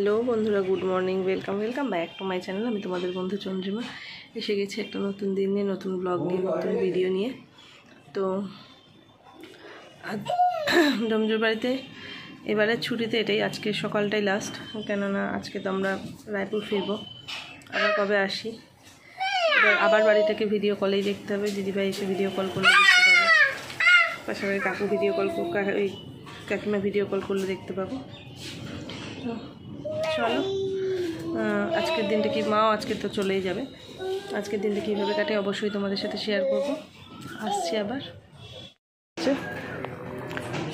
Hello বন্ধুরা, good morning, welcome back to my channel. আমি তোমাদের বন্ধু চন্দ্রিমা এসে গেছি একটা নতুন দিন নিয়ে, নতুন ব্লগ নিয়ে, নতুন ভিডিও নিয়ে। তো ডমজুর বাড়িতে এবারে ছুটিতে এটাই আজকে সকালটাই লাস্ট, কেননা আজকে তো আমরা রায়পুর ফিরবো। আবার কবে আসি, আবার বাড়িটাকে ভিডিও কলেই দেখতে হবে। দিদিভাই এসে ভিডিও কল করলে দেখতে পাবো, পাশাপাশি কাকু ভিডিও কল, ওই কাকিমা ভিডিও কল করলে দেখতে পাবো। চলো আজকের দিনটা কি, মাও আজকে তো চলেই যাবে, আজকের দিনটা কীভাবে কাটে অবশ্যই তোমাদের সাথে শেয়ার করব। আসছি আবার।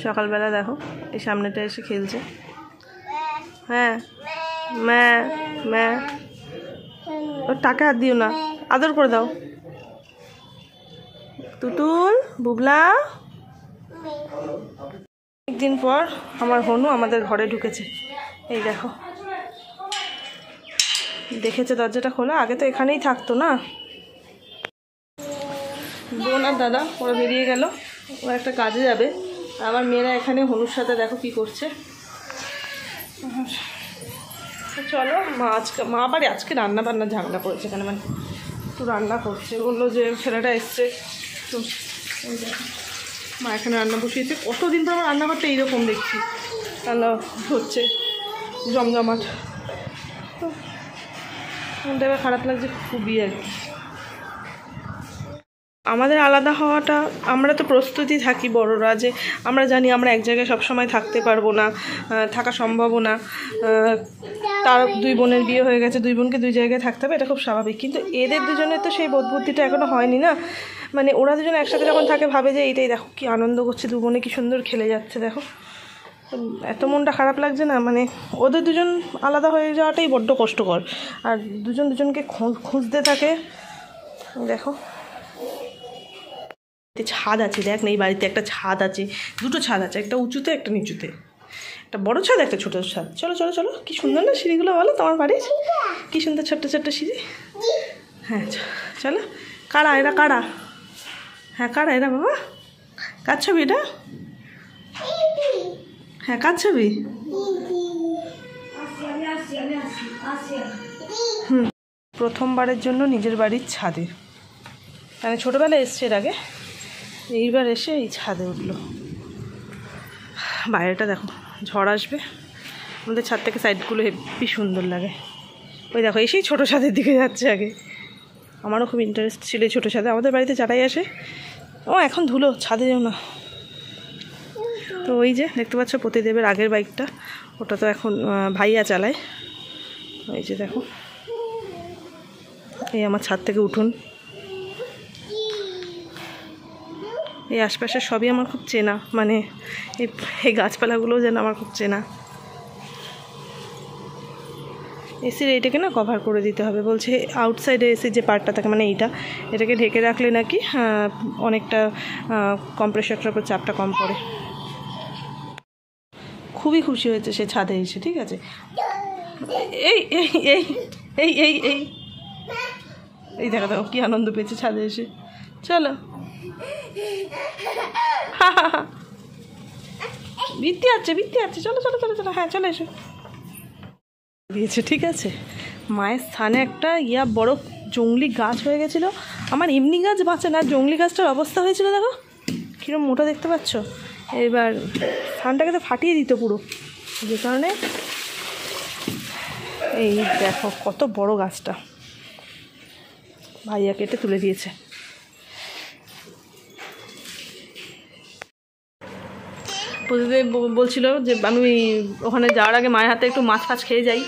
সকালবেলা দেখো এই সামনেটা এসে খেলছে। হ্যাঁ ম্যা ম্যা, ওর টাকা হাত দিও না, আদর করে দাও। তুতুল বুবলা, একদিন পর আমার হনু আমাদের ঘরে ঢুকেছে। এই দেখো, দেখেছে দরজাটা খোলা, আগে তো এখানেই থাকতো না। বোন আর দাদা ওরা বেরিয়ে গেল, ওরা একটা কাজে যাবে। আমার মেয়েরা এখানে হনুর সাথে দেখো কি করছে। চলো মা আবার আজকে রান্না বান্না ঝামেলা করেছে এখানে, মানে একটু রান্না করছে, বললো যে ছেলেটা এসছে। তো মা এখানে রান্না বসিয়েছে। কতদিন পর আমার রান্নাঘরটা এইরকম দেখছি, রান্না হচ্ছে জমজমাট। তো মনটা এবার খারাপ লাগছে খুবই আর কি। আমাদের আলাদা হওয়াটা, আমরা তো প্রস্তুতি থাকি বড়রা, যে আমরা জানি আমরা এক জায়গায় সবসময় থাকতে পারবো না, থাকা সম্ভবও না। তার দুই বোনের বিয়ে হয়ে গেছে, দুই বোনকে দুই জায়গায় থাকতে হবে, এটা খুব স্বাভাবিক। কিন্তু এদের দুজনের তো সেই বোধবুদ্ধিটা এখনও হয়নি না। মানে ওরা দুজন একসাথে যখন থাকে ভাবে যে এইটাই দেখো কি আনন্দ করছে, দু বোনে কি সুন্দর খেলে যাচ্ছে। দেখো এত মনটা খারাপ লাগছে না, মানে ওদের দুজন আলাদা হয়ে যাওয়াটাই বড্ড কষ্টকর। আর দুজন দুজনকে খুঁজতে থাকে। দেখো ছাদ আছে, দেখ না এই বাড়িতে একটা ছাদ আছে, দুটো ছাদ আছে, একটা উঁচুতে একটা নিচুতে, একটা বড় ছাদ একটা ছোটো ছাদ। চলো চলো চলো, কি সুন্দর না সিঁড়িগুলো, বলো তোমার বাড়ির কি সুন্দর ছোট্ট ছোট্ট সিঁড়ি। হ্যাঁ চলো। কারা এরা, কারা? হ্যাঁ কারা এরা বাবা? কার ছবি এটা? হ্যাঁ কার ছবি? প্রথমবারের জন্য নিজের বাড়ির ছাদে, মানে ছোটোবেলায় এসছে এর আগে, এইবার এসে এই ছাদে উঠলো। বাইরেটা দেখো, ঝড় আসবে, আমাদের ছাদ থেকে সাইডগুলো হেবি সুন্দর লাগে। ওই দেখো এসেই ছোটো ছাদের দিকে যাচ্ছে আগে। আমারও খুব ইন্টারেস্ট ছিল এই ছোটো ছাদে, আমাদের বাড়িতে যারাই আসে ও এখন ধুলো ছাদে যাও না। তো ওই যে দেখতে পাচ্ছ প্রতিদেবের আগের বাইকটা, ওটা তো এখন ভাইয়া চালায়। ওই যে দেখো, এই আমার ছাদ থেকে উঠুন। এই আশপাশের সবই আমার খুব চেনা, মানে এই গাছপালাগুলোও যেন আমার খুব চেনা। এসির এইটাকে না কভার করে দিতে হবে বলছে, আউটসাইডে এসির যে পার্টটা থাকে, মানে এটাকে ঢেকে রাখলে নাকি অনেকটা কম্প্রেসারটার উপর চাপটা কম পড়ে। খুবই খুশি হয়েছে সে ছাদে এসে, ঠিক আছে। এই এই এই এই এই এই এই দেখা দেখো কি আনন্দ পেয়েছে ছাদে এসে। চলো বৃত্তি আছে চলো চলো চলো চলো, হ্যাঁ চলে এসো দিয়েছে, ঠিক আছে। মায়ের স্থানে একটা বড় জংলি গাছ হয়ে গেছিলো। আমার এমনি গাছ বাঁচে না, জংলি গাছটার অবস্থা হয়েছিল দেখো কিরম মোটা দেখতে পাচ্ছ। এবার স্থানটাকে তো ফাটিয়ে দিত পুরো, যে কারণে এই দেখো কত বড় গাছটা ভাইয়া কেটে তুলে দিয়েছে। প্রতিদিন বলছিল যে আমি ওখানে যাওয়ার আগে মায়ের হাতে একটু মাছ ফাছ খেয়ে যাই,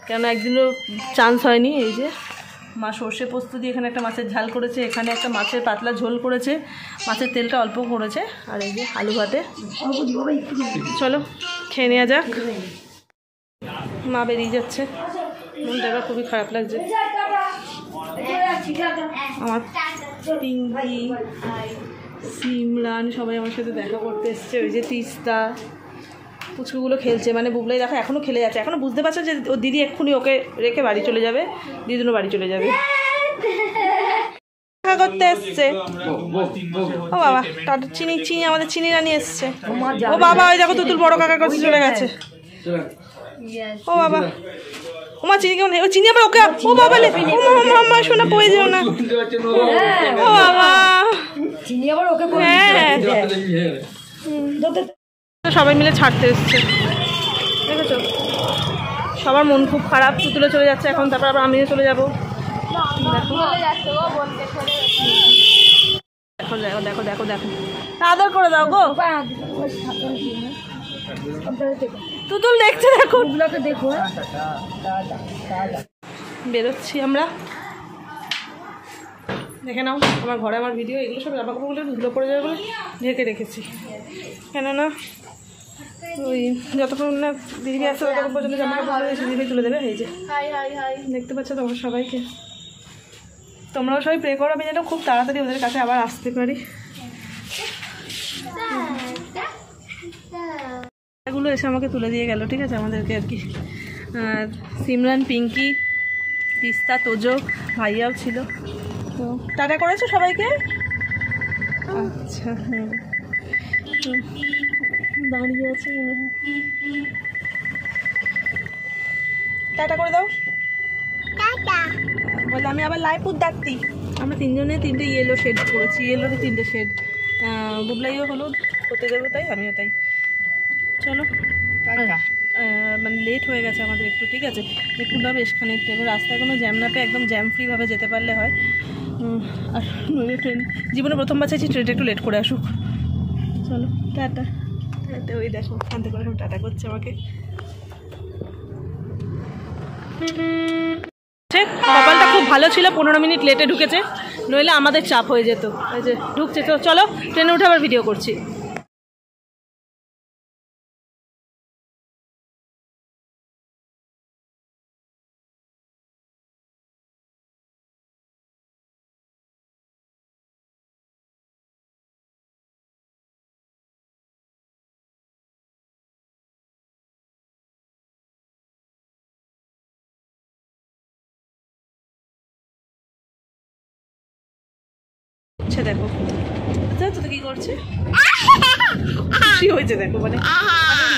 কেন একদিনও চান্স হয়নি। এই যে মা সর্ষে পোস্ত দিয়ে এখানে একটা মাছের ঝাল করেছে, এখানে একটা মাছের পাতলা ঝোল করেছে, মাছের তেলটা অল্প করেছে, আর এই যে আলু ভাতে। চলো খেয়ে নেওয়া যাক। মা বেরিয়ে যাচ্ছে, মনটা এবার খুবই খারাপ লাগছে। আমার পিঙ্কি, সিমরান সবাই আমার সাথে দেখা করতে এসছে। ওই যে তিস্তা, পুচকুগুলো খেলছে, মানে বুবলাই দেখো এখনও খেলে যাচ্ছে। এখনও বুঝতে পারছে যে ওর দিদি এক্ষুনি ওকে রেখে বাড়ি চলে যাবে, দিদুনও বাড়ি চলে যাবে। দেখা করতে এসছে। ও বাবা চিনি আমাদের চিনি রানি এসছে। ও বাবা ওই দেখো তুতুল বড় কাকার কাছে চলে গেছে। ও বাবা, ওমা চিনি কেমন, ও চিনি আবার ওকে, ও বাবা লে, ও মামা শোনা পড়ে যেও না, ও বাবা চিনি আবার ওকে, হ্যাঁ সবাই মিলে ছাড়তে এসছে দেখেছো, সবার মন খুব খারাপ, তুলে চলে যাচ্ছে এখন, তারপর আবার আমিও চলে যাবো। দেখো দেখো দেখো দেখো দেখো, আদর করে দাও গো, তুতুল দেখছে দেখো, দেখো বেরোচ্ছি আমরা, দেখে নাও আমার ঘরে আমার ভিডিও, এগুলো সব জামা কাপড়গুলো ধুলো পড়ে যাবে বলে ঢেকে রেখেছি, কেননা ওই যতক্ষণ না দিদি আসতে ততক্ষণ পর্যন্ত জামা কাপড় এসে দিদি তুলে দেবে। এই যে দেখতে পাচ্ছ তোমার সবাইকে, তোমরাও সবাই প্রে করো আমি যেন খুব তাড়াতাড়ি ওদের কাছে আবার আসতে পারি। এগুলো এসে আমাকে তুলে দিয়ে গেল, ঠিক আছে আমাদেরকে আর কি, আর সিমরান, পিঙ্কি, তিস্তা, তোজো, ভাইয়াও ছিল, তো টাটা করেছো সবাইকে? আচ্ছা হ্যাঁ দাঁড়িয়ে আছে মনে হয়, টাটা করে দাও, বলে আমি আবার লাইপুর ডাকতি। আমরা তিনজনে তিনটে ইয়েলো শেড করেছি, ইয়েলোর তিনটে শেড, বুবলাইও হলুদ করতে দেবো তাই আমিও তাই। চলো মানে লেট হয়ে গেছে আমাদের একটু, ঠিক আছে একটু না বেশ খানিকটা, এবার রাস্তায় কোনো জ্যাম না পেয়ে একদম জ্যাম ফ্রিভাবে যেতে পারলে হয়। আর ট্রেন জীবনে প্রথমবার চাইছি ট্রেনটা একটু লেট করে আসুক। চলো টাটা টাটা, ওই দেখো শান্তি করে সব টাটা করছে আমাকে। কপালটা খুব ভালো ছিল, 15 মিনিট লেটে ঢুকেছে, নইলে আমাদের চাপ হয়ে যেত। এই যে ঢুকছে, তো চলো ট্রেনে উঠে আবার ভিডিও করছি। আচ্ছা দেখো তো কি করছে, খুশি হয়েছে দেখো, মানে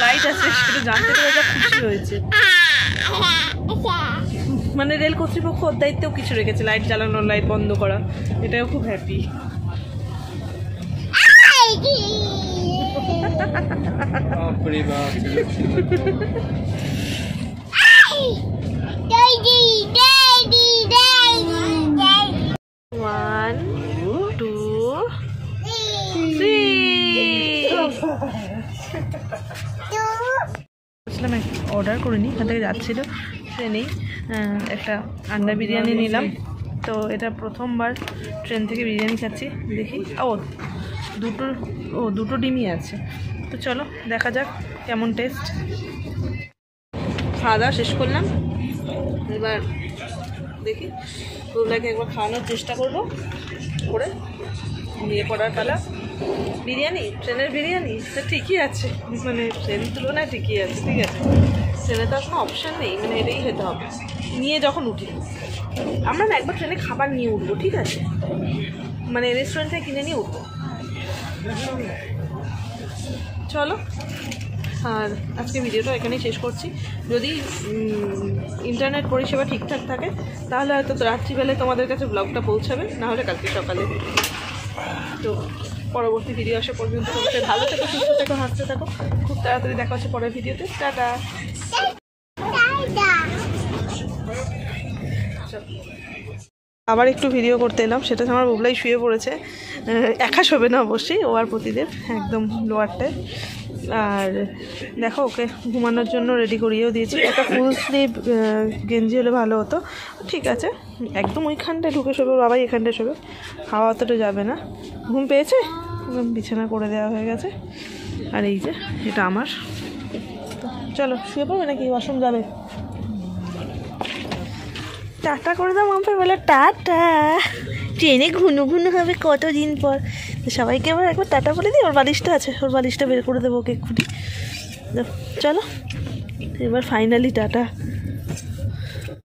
লাইট আছে সেটা জানতে পেরে যা খুশি হয়েছে, মানে রেল কর্তৃপক্ষ ওর দায়িত্বেও কিছু রেখেছে, লাইট জ্বালানো, লাইট বন্ধ করা, এটাও খুব হ্যাপি। অর্ডার করিনি, এখান থেকে যাচ্ছিল ট্রেনেই একটা আন্ডা বিরিয়ানি নিলাম, তো এটা প্রথমবার ট্রেন থেকে বিরিয়ানি খাচ্ছি, দেখি দুটো ডিমই আছে, তো চলো দেখা যাক কেমন টেস্ট। খাওয়া দাওয়া শেষ করলাম, এবার দেখি ওগুলোকে একবার খাওয়ানোর চেষ্টা করবো করে, নিয়ে পড়ার পালা। বিরিয়ানি, ট্রেনের বিরিয়ানি তো ঠিকই আছে, মানে ট্রেনের তুলনায় ঠিকই আছে, ঠিক আছে ট্রেনে তো কোনো অপশান নেই, মানে এটাই খেতে হবে নিয়ে যখন উঠি। আমরা না একবার ট্রেনে খাবার নিয়ে উঠবো, ঠিক আছে মানে রেস্টুরেন্ট থেকে কিনে নিয়ে উঠবো। চলো, আর আজকে ভিডিওটা এখানেই শেষ করছি। যদি ইন্টারনেট পরিষেবা ঠিকঠাক থাকে তাহলে হয়তো রাত্রিবেলায় তোমাদের কাছে ব্লগটা পৌঁছাবে, নাহলে কালকে সকালে। তো পরবর্তী ভিডিও আসা পর্যন্ত তোমাদের ভালো থেকো, সুস্থ থেকো, হাসতে থাকো, খুব তাড়াতাড়ি দেখা হচ্ছে পরের ভিডিওতে। টাটা। আবার একটু ভিডিও করতে এলাম, সেটা আমার বুবলাই শুয়ে পড়েছে, একা শোবে না অবশ্যই, ও আর প্রতিদেব একদম লোয়ারটায়। আর দেখো ওকে ঘুমানোর জন্য রেডি করিয়েও দিয়েছি, একটা ফুল স্লিভ গেঞ্জি হলে ভালো হতো, ঠিক আছে একদম ওইখানটায় ঢুকে শোবে, বাবাই এখানটায় শোবে, হাওয়া অতটা যাবে না। ঘুম পেয়েছে, বিছানা করে দেওয়া হয়ে গেছে। আর এই যে এটা আমার, চলো শুয়ে পড়বে নাকি ওয়াশরুম যাবে? টাটা করে দাও মাম্পা, বলে টাটা, ট্রেনে ঘুনু ঘুনু হবে কতদিন পর। সবাইকে আবার একবার টাটা বলে দিই, ওর বালিশটা আছে, ওর বালিশটা বের করে দেবো ওকে এক্ষুনি। চলো এবার ফাইনালি টাটা।